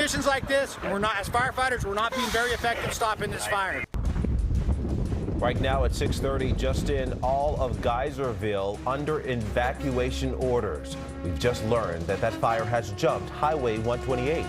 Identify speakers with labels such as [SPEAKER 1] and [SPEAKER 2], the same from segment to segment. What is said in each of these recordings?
[SPEAKER 1] conditions like this, we're not, as firefighters, we're not being very effective stopping this fire.
[SPEAKER 2] Right now at 6:30, just in, all of Geyserville under evacuation orders. We've just learned that fire has jumped Highway 128.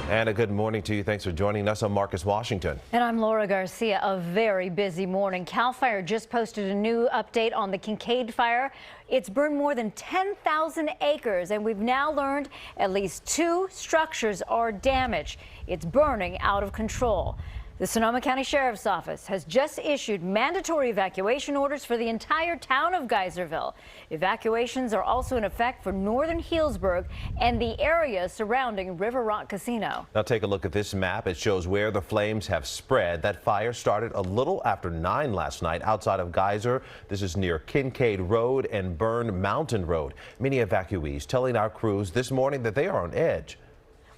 [SPEAKER 2] And a good morning to you. Thanks for joining us. I'm Marcus Washington.
[SPEAKER 3] And I'm Laura Garcia. A very busy morning. CAL FIRE just posted a new update on the Kincade fire. It's burned more than 10,000 acres, and we've now learned at least 2 structures are damaged. It's burning out of control. The Sonoma County Sheriff's Office has just issued mandatory evacuation orders for the entire town of Geyserville. Evacuations are also in effect for northern Healdsburg and the area surrounding River Rock Casino.
[SPEAKER 2] Now take a look at this map. It shows where the flames have spread. That fire started a little after 9 last night outside of Geyser. This is near Kincade Road and Burn Mountain Road. Many evacuees telling our crews this morning that they are on edge.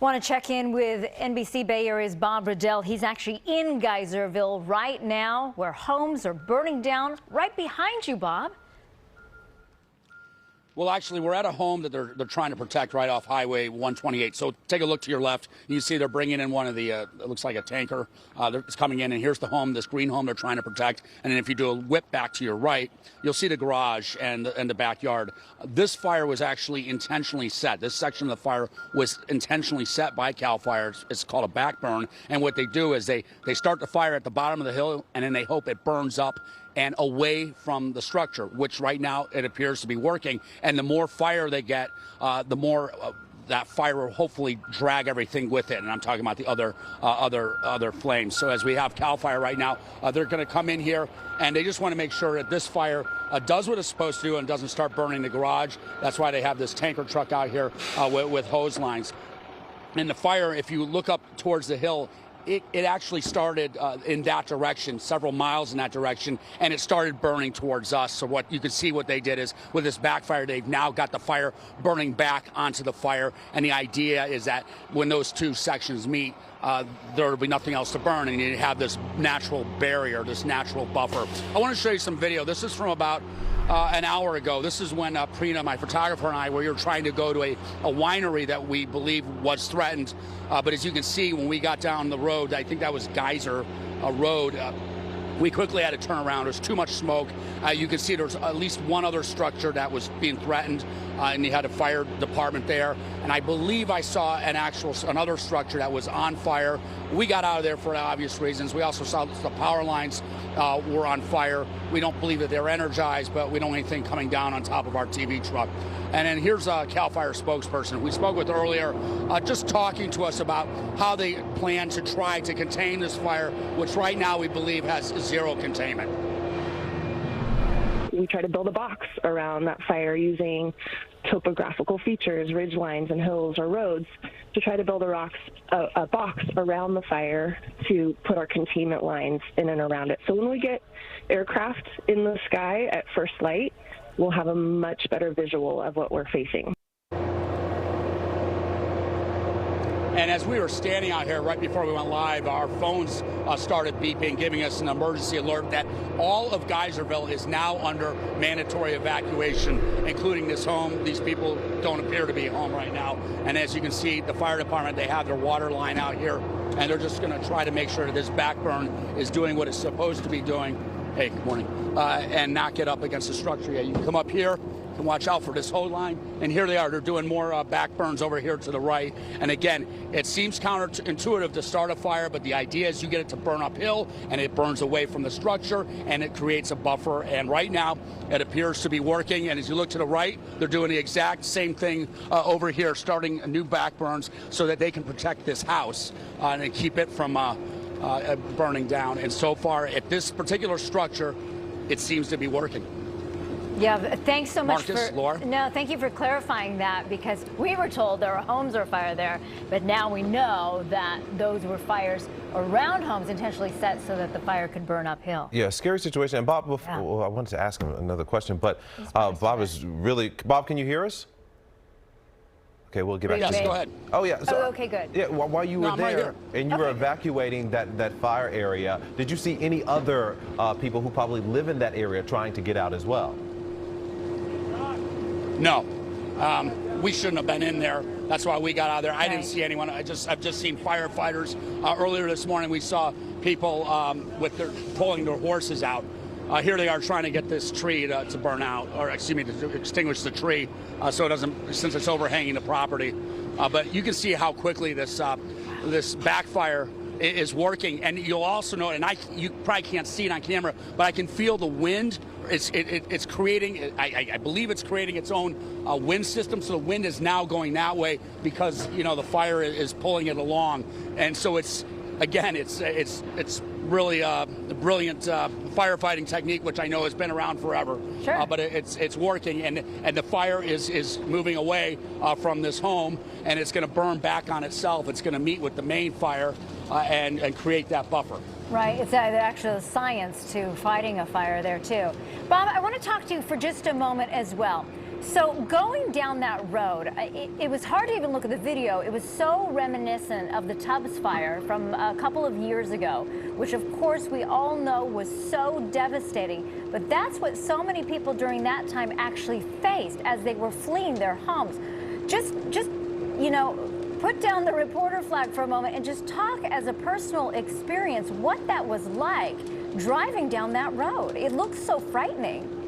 [SPEAKER 3] Want to check in with NBC Bay Area's Bob Redell. He's actually in Geyserville right now, where homes are burning down right behind you, Bob.
[SPEAKER 4] Well, actually, we're at a home that they're trying to protect right off Highway 128. So take a look to your left. You see they're bringing in one of the, it looks like a tanker. It's coming in, and here's the home, this green home they're trying to protect. And then if you do a whip back to your right, you'll see the garage and the backyard. This fire was actually intentionally set. This section of the fire was intentionally set by CAL FIRE. It's called a backburn. And what they do is they start the fire at the bottom of the hill, and then they hope it burns up and away from the structure, which right now it appears to be working. And the more fire they get, the more that fire will hopefully drag everything with it. And I'm talking about the other flames. So as we have CAL FIRE right now, they're going to come in here and they just want to make sure that this fire does what it's supposed to do and doesn't start burning the garage. That's why they have this tanker truck out here with hose lines. And the fire, if you look up towards the hill, it actually started in that direction, several miles in that direction, and it started burning towards us. So what you can see what they did is with this backfire, they've now got the fire burning back onto the fire. And the idea is that when those 2 sections meet, there will be nothing else to burn, and you have this natural barrier, this natural buffer. I want to show you some video. This is from about an hour ago. This is when Prina, my photographer, and I were trying to go to a winery that we believe was threatened. But as you can see, when we got down the road, I think that was Geyser Road, we quickly had to turn around. There's too much smoke. You can see there's at least one other structure that was being threatened, and you had a fire department there. And I believe I saw another structure that was on fire. We got out of there for obvious reasons. We also saw the power lines were on fire. We don't believe that they're energized, but we don't want anything coming down on top of our TV truck. And then here's a CAL FIRE spokesperson we spoke with earlier, just talking to us about how they plan to try to contain this fire, which right now we believe has 0 containment.
[SPEAKER 5] We try to build a box around that fire using topographical features, ridge lines and hills or roads, to try to build a box around the fire to put our containment lines in and around it. So when we get aircraft in the sky at first light, we'll have a much better visual of what we're facing.
[SPEAKER 4] And as we were standing out here right before we went live, our phones started beeping, giving us an emergency alert that all of Geyserville is now under mandatory evacuation, including this home. These people don't appear to be home right now. And as you can see, the fire department, they have their water line out here, and they're just going to try to make sure that this backburn is doing what it's supposed to be doing. Hey, good morning. And not get up against the structure. Yeah, you can come up here. Can watch out for this hose line, and here they are. They're doing more backburns over here to the right. And again, it seems counterintuitive to start a fire, but the idea is you get it to burn uphill, and it burns away from the structure, and it creates a buffer. And right now, it appears to be working. And as you look to the right, they're doing the exact same thing over here, starting new backburns so that they can protect this house and keep it from burning down. And so far, at this particular structure, it seems to be working.
[SPEAKER 3] Yeah, thanks so much
[SPEAKER 4] Marcus, Laura.
[SPEAKER 3] No, thank you for clarifying that, because we were told there were homes on fire there, but now we know that those were fires around homes intentionally set so that the fire could burn uphill.
[SPEAKER 2] Yeah, scary situation. And Bob, I wanted to ask him another question, but Bob, can you hear us? Okay, we'll get back to you.
[SPEAKER 4] Yes, go ahead.
[SPEAKER 2] Oh, yeah.
[SPEAKER 3] So, okay, good.
[SPEAKER 2] Yeah, while you were there
[SPEAKER 4] right
[SPEAKER 2] and you were evacuating that fire area, did you see any other people who probably live in that area trying to get out as well?
[SPEAKER 4] No. we shouldn't have been in there. That's why we got out of there. I didn't see anyone. I've just seen firefighters. Earlier this morning, we saw people pulling their horses out. Here they are trying to get this tree to burn out, or excuse me, to extinguish the tree, so it doesn't, since it's overhanging the property. But you can see how quickly this backfire is working, and you'll also know, and you probably can't see it on camera, but I can feel the wind. It's creating, I believe it's creating its own wind system, so the wind is now going that way because, you know, the fire is pulling it along. And so it's really a brilliant firefighting technique, which I know has been around forever.
[SPEAKER 3] Sure.
[SPEAKER 4] But it's working, and the fire is moving away from this home, and it's going to burn back on itself. It's going to meet with the main fire and create that buffer.
[SPEAKER 3] Right, it's actually science to fighting a fire there too. Bob, I want to talk to you for just a moment as well. So going down that road, it was hard to even look at the video. It was so reminiscent of the Tubbs fire from a couple of years ago, which of course we all know was so devastating. But that's what so many people during that time actually faced as they were fleeing their homes. Just you know, put down the reporter flag for a moment and just talk as a personal experience what that was like driving down that road. It looked so frightening.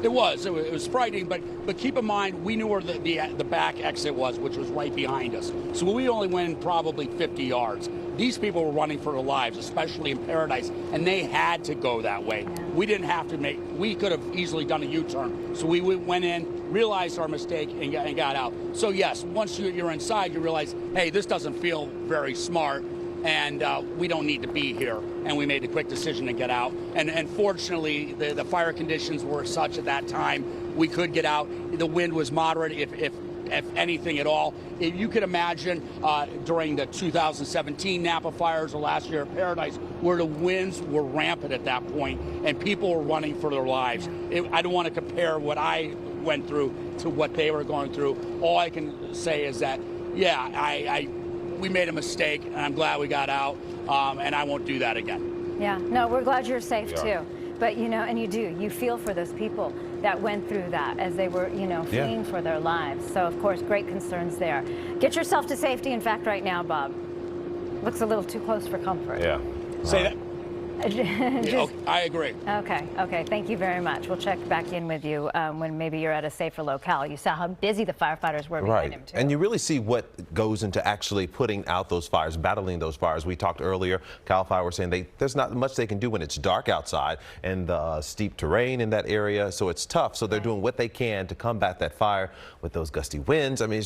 [SPEAKER 4] It was frightening, but keep in mind, we knew where the back exit was, which was right behind us. So we only went probably 50 yards. These people were running for their lives, especially in Paradise, and they had to go that way. We didn't have to we could have easily done a U-turn. So we went in, realized our mistake, and got out. So yes, once you're inside, you realize, hey, this doesn't feel very smart, and we don't need to be here. And we made a quick decision to get out. And fortunately, the fire conditions were such at that time, we could get out. The wind was moderate, if anything at all. If you could imagine during the 2017 Napa fires or last year at Paradise, where the winds were rampant at that point and people were running for their lives. I don't want to compare what I went through to what they were going through. All I can say is that, yeah, we made a mistake, and I'm glad we got out, and I won't do that again.
[SPEAKER 3] Yeah, no, we're glad you're safe too. But, you know, and you feel for those people that went through that as they were, you know, fleeing for their lives. So, of course, great concerns there. Get yourself to safety, in fact, right now, Bob. Looks a little too close for comfort.
[SPEAKER 2] Yeah.
[SPEAKER 4] Say that. I agree.
[SPEAKER 3] Okay. Thank you very much. We'll check back in with you when maybe you're at a safer locale. You saw how busy the firefighters were behind him, too.
[SPEAKER 2] And you really see what goes into actually putting out those fires, battling those fires. We talked earlier, CAL FIRE was saying there's not much they can do when it's dark outside and the steep terrain in that area, so it's tough. So they're doing what they can to combat that fire with those gusty winds. I mean, it's